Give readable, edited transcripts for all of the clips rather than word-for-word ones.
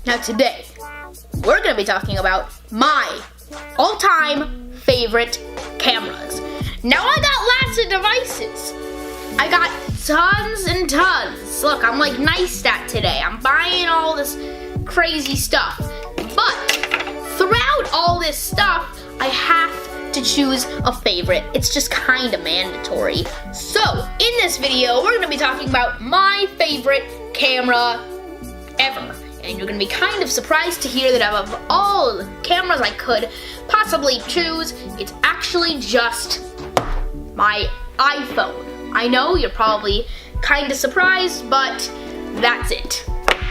Now today, we're going to be talking about my all-time favorite cameras. Now I got lots of devices. I got tons and tons. Look, I'm like Neistat today. I'm buying all this crazy stuff. But throughout all this stuff, I have to choose a favorite. It's just kind of mandatory. So, in this video, we're going to be talking about my favorite camera ever. And you're going to be kind of surprised to hear that out of all the cameras I could possibly choose, it's actually just my iPhone. I know you're probably kind of surprised, but that's it.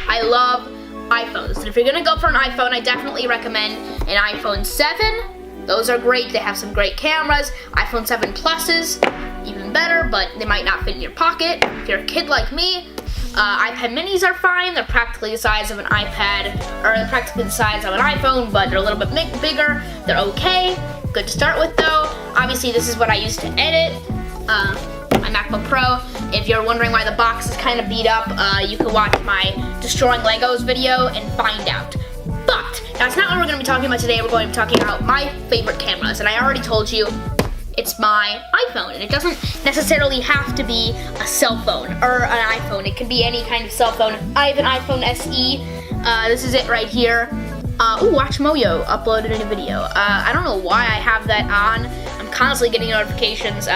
I love iPhones. And if you're going to go for an iPhone, I definitely recommend an iPhone 7. Those are great. They have some great cameras. iPhone 7 Pluses, even better, but they might not fit in your pocket. If you're a kid like me, iPad minis are fine. They're practically the size of an iPad, or they're practically the size of an iPhone, but they're a little bit bigger. They're okay. Good to start with, though. Obviously, this is what I use to edit. My MacBook Pro. If you're wondering why the box is kind of beat up, you can watch my Destroying Legos video and find out. But that's not what we're going to be talking about today. We're going to be talking about my favorite cameras, and I already told you it's my iPhone, and it doesn't necessarily have to be a cell phone or an iPhone. It can be any kind of cell phone. I have an iPhone SE. This is it right here. Watch Moyo uploaded a video. I don't know why I have that on. I'm constantly getting notifications.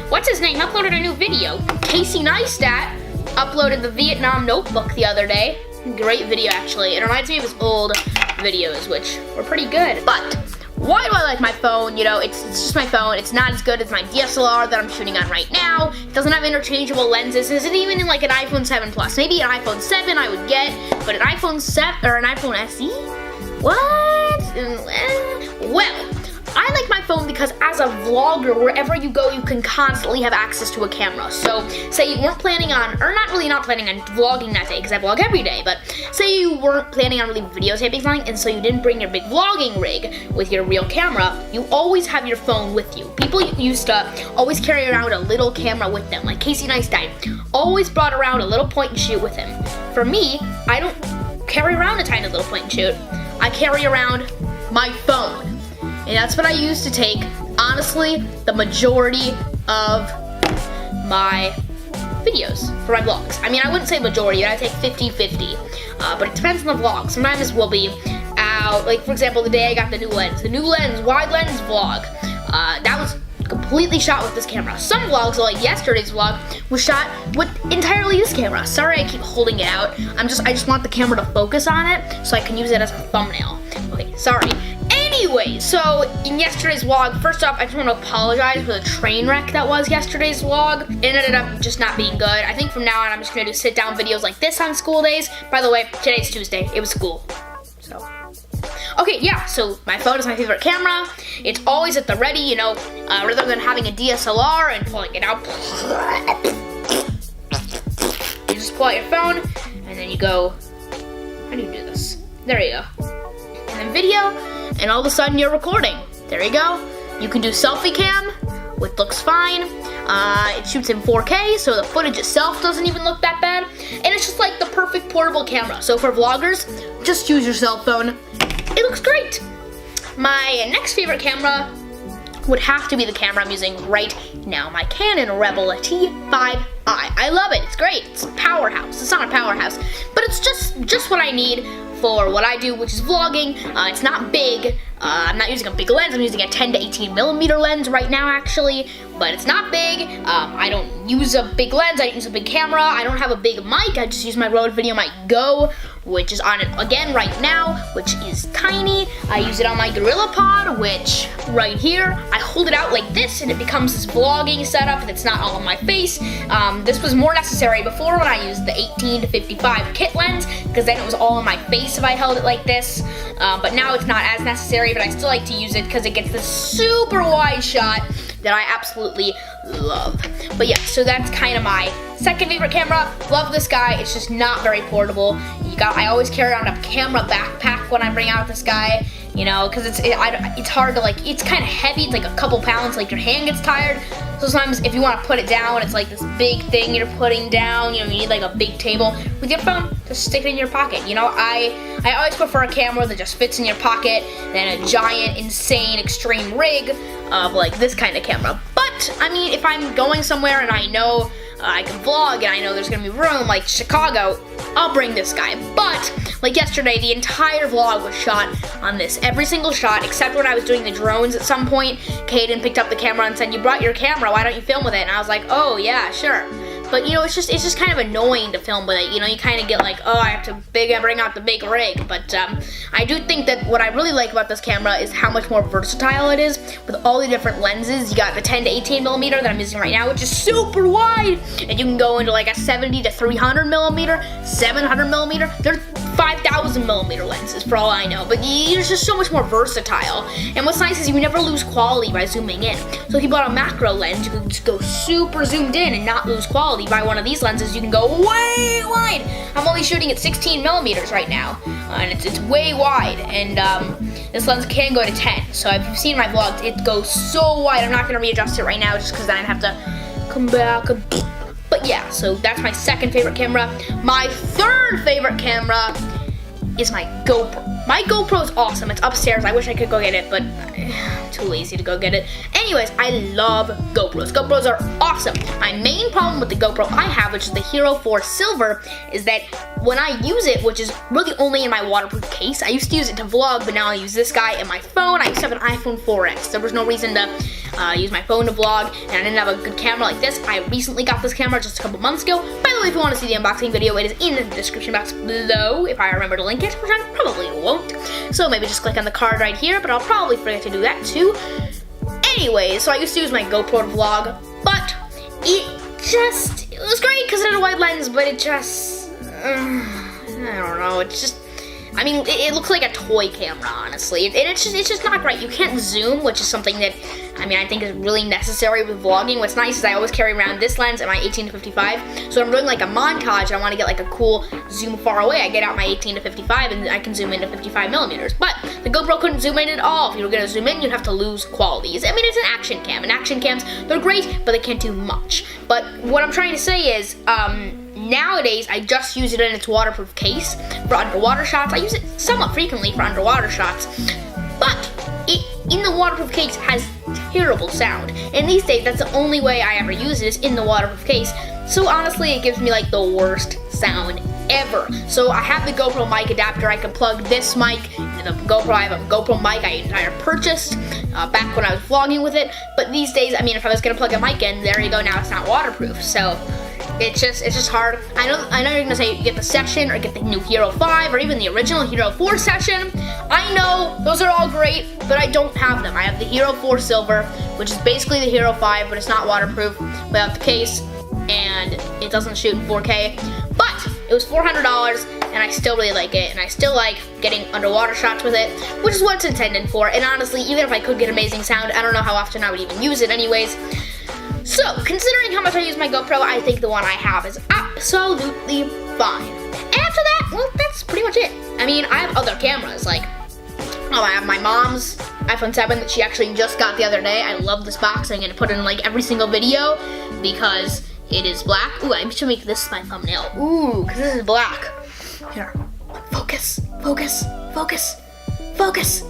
What's his name uploaded a new video. Casey Neistat uploaded the Vietnam notebook the other day. Great video, actually. It reminds me of his old videos, which were pretty good. But why do I like my phone? You know, it's just my phone. It's not as good as my DSLR that I'm shooting on right now. It doesn't have interchangeable lenses. It isn't even in like an iPhone 7 Plus. Maybe an iPhone 7 I would get, but an iPhone 7 or an iPhone SE? What? Well, I like my phone because as a vlogger, wherever you go, you can constantly have access to a camera. So, say you weren't planning on, or not planning on vlogging that day, because I vlog every day, but say you weren't planning on really videotaping something, and so you didn't bring your big vlogging rig with your real camera, you always have your phone with you. People used to always carry around a little camera with them, like Casey Neistat always brought around a little point and shoot with him. For me, I don't carry around a tiny little point and shoot. I carry around my phone. And that's what I use to take, honestly, the majority of my videos for my vlogs. I mean, I wouldn't say majority, I take 50-50, but it depends on the vlog. Sometimes we'll be out, like for example, the day I got the new lens wide lens vlog. That was completely shot with this camera. Some vlogs, like yesterday's vlog, was shot with entirely this camera. Sorry I keep holding it out. I just want the camera to focus on it so I can use it as a thumbnail. Okay, sorry. Anyway, so in yesterday's vlog, first off, I just want to apologize for the train wreck that was yesterday's vlog. It ended up just not being good. I think from now on, I'm just going to do sit-down videos like this on school days. By the way, today's Tuesday. It was school. So, okay, yeah, so my phone is my favorite camera. It's always at the ready, you know, rather than having a DSLR and pulling it out. You just pull out your phone, and then you go, how do you do this? There you go. And then video, and all of a sudden you're recording. There you go. You can do selfie cam, which looks fine. It shoots in 4K, so the footage itself doesn't even look that bad. And it's just like the perfect portable camera. So for vloggers, just use your cell phone. It looks great. My next favorite camera would have to be the camera I'm using right now, my Canon Rebel T5i. I love it. It's great. It's a powerhouse. It's not a powerhouse, but it's just what I need for what I do, which is vlogging. It's not big. I'm not using a big lens. I'm using a 10 to 18 millimeter lens right now, actually, but it's not big. I don't use a big lens. I don't use a big camera. I don't have a big mic. I just use my Rode VideoMic Go, which is on it again right now, which is tiny. I use it on my GorillaPod, which right here, I hold it out like this and it becomes this vlogging setup and it's not all on my face. This was more necessary before when I used the 18 to 55 kit lens, because then it was all on my face if I held it like this. But now it's not as necessary, but I still like to use it because it gets this super wide shot that I absolutely love. But yeah, so that's kind of my second favorite camera. Love this guy. It's just not very portable. I always carry around a camera backpack when I bring out this guy, you know, because it's hard to, like, it's kind of heavy. It's like a couple pounds, like your hand gets tired. So sometimes if you want to put it down, it's like this big thing you're putting down. You know, you need like a big table. With your phone, just stick it in your pocket. You know, I always prefer a camera that just fits in your pocket than a giant, insane, extreme rig of like this kind of camera. But I mean, if I'm going somewhere and I know I can vlog and I know there's gonna be room, like Chicago, I'll bring this guy. But like yesterday, the entire vlog was shot on this. Every single shot, except when I was doing the drones at some point. Caden picked up the camera and said, "You brought your camera, why don't you film with it?" And I was like, "Oh yeah, sure." But you know, it's just kind of annoying to film with it. You know, you kind of get like, oh, I have to bring out the big rig. But I do think that what I really like about this camera is how much more versatile it is with all the different lenses. You got the 10 to 18 millimeter that I'm using right now, which is super wide, and you can go into like a 70 to 300 millimeter, 700 millimeter. There's 5,000 millimeter lenses for all I know, but it's just so much more versatile. And what's nice is you never lose quality by zooming in. So if you bought a macro lens, you can just go super zoomed in and not lose quality. Buy one of these lenses, you can go way wide. I'm only shooting at 16 millimeters right now, and it's way wide. And this lens can go to 10. So if you've seen my vlogs, it goes so wide. I'm not gonna readjust it right now just because then I'd have to come back. But yeah, so that's my second favorite camera. My third favorite camera is my GoPro. My GoPro is awesome. It's upstairs. I wish I could go get it, but I'm too lazy to go get it. Anyways, I love GoPros. GoPros are awesome. My main problem with the GoPro I have, which is the Hero 4 Silver, is that when I use it, which is really only in my waterproof case, I used to use it to vlog, but now I use this guy in my phone. I used to have an iPhone 4S. There was no reason to use my phone to vlog, and I didn't have a good camera like this. I recently got this camera just a couple months ago. By the way, if you want to see the unboxing video, it is in the description box below, if I remember to link it, which I probably won't. So maybe just click on the card right here, but I'll probably forget to do that too. Anyways, so I used to use my GoPro to vlog, but it was great because it had a wide lens, but it just, I don't know, it's just, I mean, it looks like a toy camera, honestly, and it's just not great. You can't zoom, which is something that, I mean, I think is really necessary with vlogging. What's nice is I always carry around this lens and my 18 to 55, so I'm doing like a montage and I want to get like a cool zoom far away. I get out my 18 to 55 and I can zoom into 55 millimeters, but the GoPro couldn't zoom in at all. If you were going to zoom in, you'd have to lose qualities. I mean, it's an action cam, and action cams, they're great, but they can't do much. But what I'm trying to say is, nowadays, I just use it in its waterproof case for underwater shots. I use it somewhat frequently for underwater shots, but it, in the waterproof case, has terrible sound. And these days, that's the only way I ever use it is in the waterproof case. So honestly, it gives me like the worst sound ever. So I have the GoPro mic adapter. I can plug this mic into the GoPro. I have a GoPro mic I purchased back when I was vlogging with it. But these days, I mean, if I was gonna plug a mic in, there you go. Now it's not waterproof. So it's just hard. I know you're gonna say you get the Session or get the new Hero 5 or even the original Hero 4 Session. I know those are all great, but I don't have them. I have the Hero 4 Silver, which is basically the Hero 5, but it's not waterproof without the case, and it doesn't shoot in 4K. But it was $400, and I still really like it, and I still like getting underwater shots with it, which is what it's intended for. And honestly, even if I could get amazing sound, I don't know how often I would even use it anyways. So, considering how much I use my GoPro, I think the one I have is absolutely fine. And after that, well, that's pretty much it. I mean, I have other cameras, like, I have my mom's iPhone 7 that she actually just got the other day. I love this box. I'm gonna put it in like every single video because it is black. Ooh, I should make this my thumbnail. Ooh, because this is black. Here, focus, focus, focus, focus,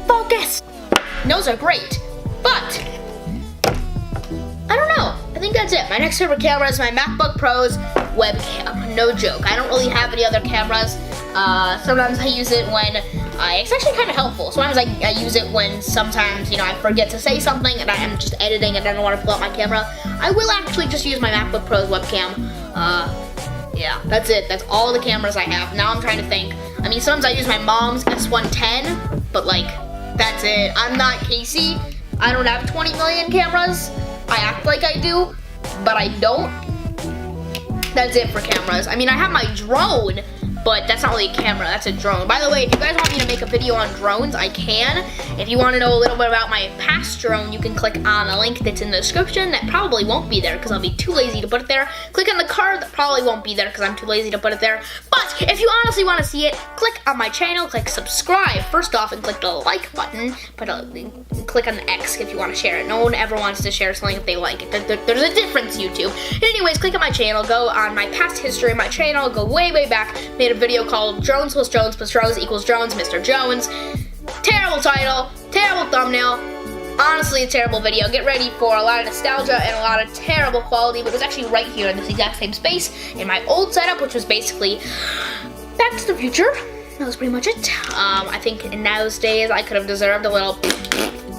focus. Those are great, but I don't know. I think that's it. My next favorite camera is my MacBook Pro's webcam. No joke. I don't really have any other cameras. Sometimes I use it when it's actually kind of helpful. Sometimes I use it when sometimes, you know, I forget to say something and I'm just editing and I don't want to pull out my camera. I will actually just use my MacBook Pro's webcam. Yeah, that's it. That's all the cameras I have. Now I'm trying to think. I mean, sometimes I use my mom's S110, but like, that's it. I'm not Casey. I don't have 20 million cameras. I act like I do, but I don't. That's it for cameras. I mean, I have my drone, but that's not really a camera, that's a drone. By the way, if you guys want me to make a video on drones, I can. If you want to know a little bit about my past drone, you can click on the link that's in the description. That probably won't be there because I'll be too lazy to put it there. Click on the card, that probably won't be there because I'm too lazy to put it there. But But if you honestly want to see it, click on my channel, click subscribe first off, and click the like button. But click on the X if you want to share it. No one ever wants to share something if they like it. There's a difference, YouTube. And anyways, click on my channel, go on my past history of my channel, go way back. Made a video called Jones plus Jones plus Jones equals Jones, Mr. Jones. Terrible title, terrible thumbnail. Honestly, a terrible video. Get ready for a lot of nostalgia and a lot of terrible quality, but it was actually right here in this exact same space in my old setup, which was basically Back to the Future. That was pretty much it. I think in those days I could have deserved a little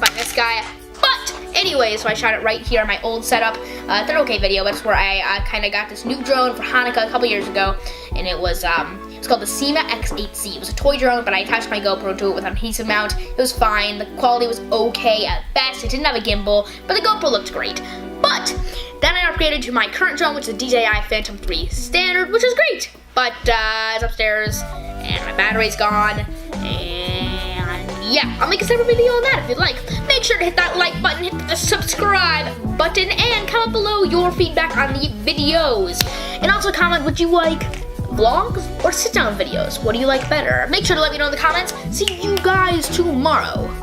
by this guy. But anyway, so I shot it right here in my old setup. It's an okay video, but it's where I kind of got this new drone for Hanukkah a couple years ago, and it was called the SEMA X8C. It was a toy drone, but I attached my GoPro to it with an adhesive mount. It was fine. The quality was okay at best. It didn't have a gimbal, but the GoPro looked great. But then I upgraded to my current drone, which is a DJI Phantom 3 Standard, which is great. But it's upstairs, and my battery's gone, and yeah, I'll make a separate video on that if you'd like. Make sure to hit that like button, hit the subscribe button, and comment below your feedback on the videos. And also comment, would you like vlogs or sit-down videos? What do you like better? Make sure to let me know in the comments. See you guys tomorrow.